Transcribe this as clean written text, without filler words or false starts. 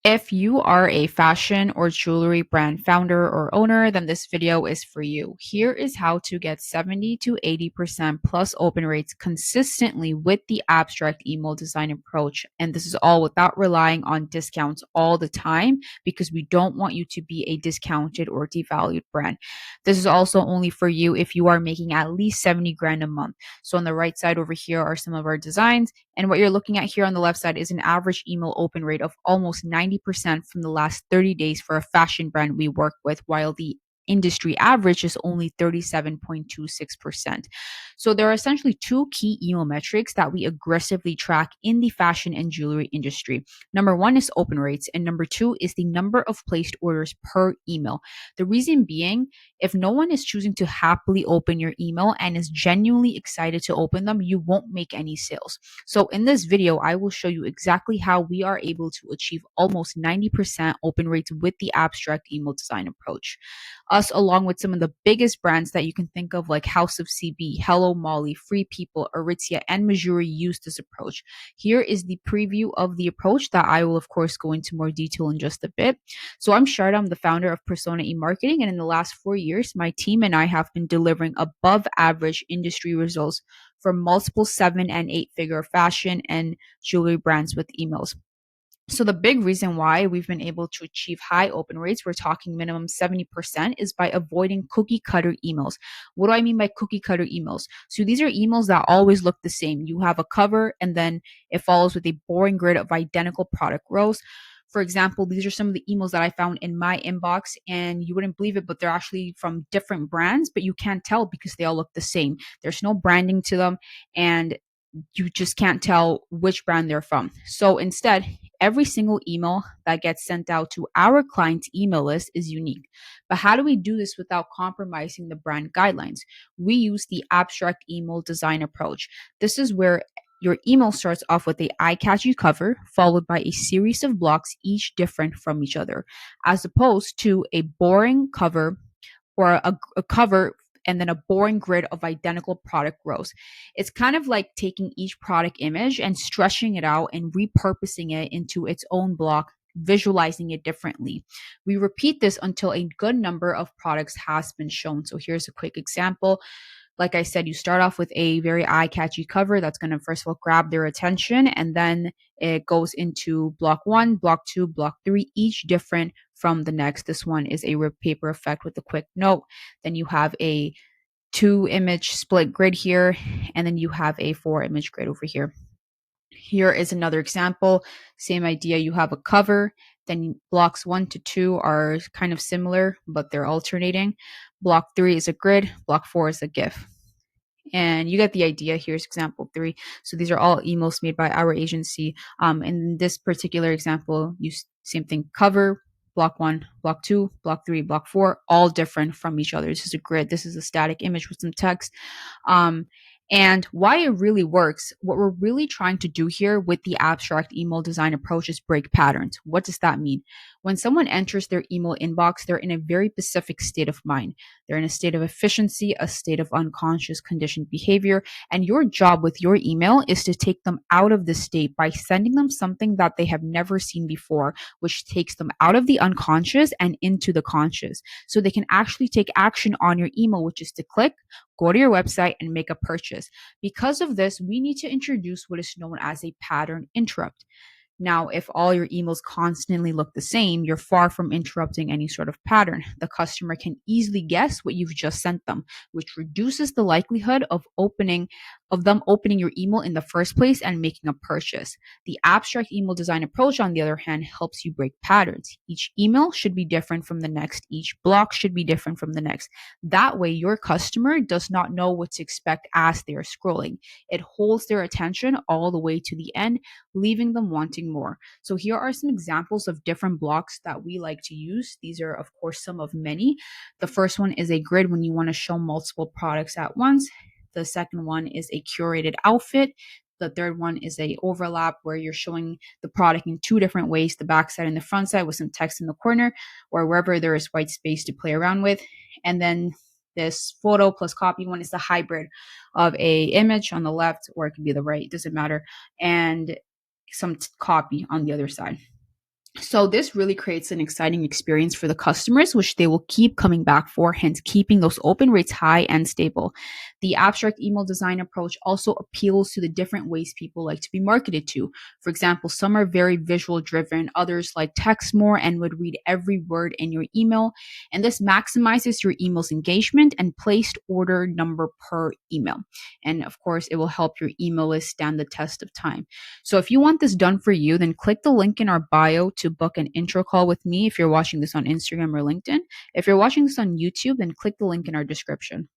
If you are a fashion or jewelry brand founder or owner, then this video is for you. Here is how to get 70 to 80% plus open rates consistently with the abstract email design approach. And this is all without relying on discounts all the time because we don't want you to be a discounted or devalued brand. This is also only for you if you are making at least 70 grand a month. So on the right side over here are some of our designs. And what you're looking at here on the left side is an average email open rate of almost 90% from the last 30 days for a fashion brand we work with, while the industry average is only 37.26%. So there are essentially two key email metrics that we aggressively track in the fashion and jewelry industry. Number one is open rates, and number two is the number of placed orders per email. The reason being, if no one is choosing to happily open your email and is genuinely excited to open them, you won't make any sales. So in this video, I will show you exactly how we are able to achieve almost 90% open rates with the abstract email design approach. Us, along with some of the biggest brands that you can think of, like House of CB, Hello Molly, Free People, Aritzia, and Mejuri, use this approach. Here is the preview of the approach that I will, of course, go into more detail in just a bit. So I'm Sharda, I'm the founder of Persona E-Marketing, and in the last 4 years, my team and I have been delivering above average industry results for multiple 7 and 8 figure fashion and jewelry brands with emails. So the big reason why we've been able to achieve high open rates, we're talking minimum 70%, is by avoiding cookie cutter emails. What do I mean by cookie cutter emails? So these are emails that always look the same. You have a cover and then it follows with a boring grid of identical product rows. For example, these are some of the emails that I found in my inbox, and you wouldn't believe it, but they're actually from different brands, but you can't tell because they all look the same. There's no branding to them, and you just can't tell which brand they're from. So instead, every single email that gets sent out to our client's email list is unique. But how do we do this without compromising the brand guidelines? We use the abstract email design approach. This is where your email starts off with a eye-catchy cover, followed by a series of blocks, each different from each other, as opposed to a boring cover or a cover and then a boring grid of identical product rows. It's kind of like taking each product image and stretching it out and repurposing it into its own block, visualizing it differently. We repeat this until a good number of products has been shown. So here's a quick example. Like I said, you start off with a very eye-catchy cover that's going to first of all grab their attention, and then it goes into block one, block two, block three, each different from the next. This one is a rip paper effect with a quick note. Then you have a 2 image split grid here, and then you have a 4 image grid over here. Here is another example. Same idea. You have a cover, then blocks 1 to 2 are kind of similar, but they're alternating. Block 3 is a grid, block 4 is a GIF. And you get the idea. Here's example 3. So these are all emails made by our agency. In this particular example, you same thing, cover, block 1, block 2, block 3, block 4, all different from each other. This is a grid. This is a static image with some text. And why it really works, what we're really trying to do here with the abstract email design approach is break patterns. What does that mean? When someone enters their email inbox, they're in a very specific state of mind. They're in a state of efficiency, a state of unconscious conditioned behavior. And your job with your email is to take them out of this state by sending them something that they have never seen before, which takes them out of the unconscious and into the conscious. So they can actually take action on your email, which is to click, go to your website, and make a purchase. Because of this, we need to introduce what is known as a pattern interrupt. Now, if all your emails constantly look the same, you're far from interrupting any sort of pattern. The customer can easily guess what you've just sent them, which reduces the likelihood of them opening your email in the first place and making a purchase. The abstract email design approach, on the other hand, helps you break patterns. Each email should be different from the next. Each block should be different from the next. That way, your customer does not know what to expect as they are scrolling. It holds their attention all the way to the end, leaving them wanting more. So here are some examples of different blocks that we like to use. These are, of course, some of many. The first one is a grid when you want to show multiple products at once. The second one is a curated outfit. The third one is a overlap where you're showing the product in 2 different ways, the back side and the front side with some text in the corner or wherever there is white space to play around with. And then this photo plus copy one is the hybrid of a image on the left, or it can be the right, doesn't matter, and some copy on the other side. So this really creates an exciting experience for the customers, which they will keep coming back for, hence keeping those open rates high and stable. The abstract email design approach also appeals to the different ways people like to be marketed to. For example, some are very visual driven, others like text more and would read every word in your email. And this maximizes your email's engagement and placed order number per email. And of course, it will help your email list stand the test of time. So if you want this done for you, then click the link in our bio to book an intro call with me if you're watching this on Instagram or LinkedIn. If you're watching this on YouTube, then click the link in our description.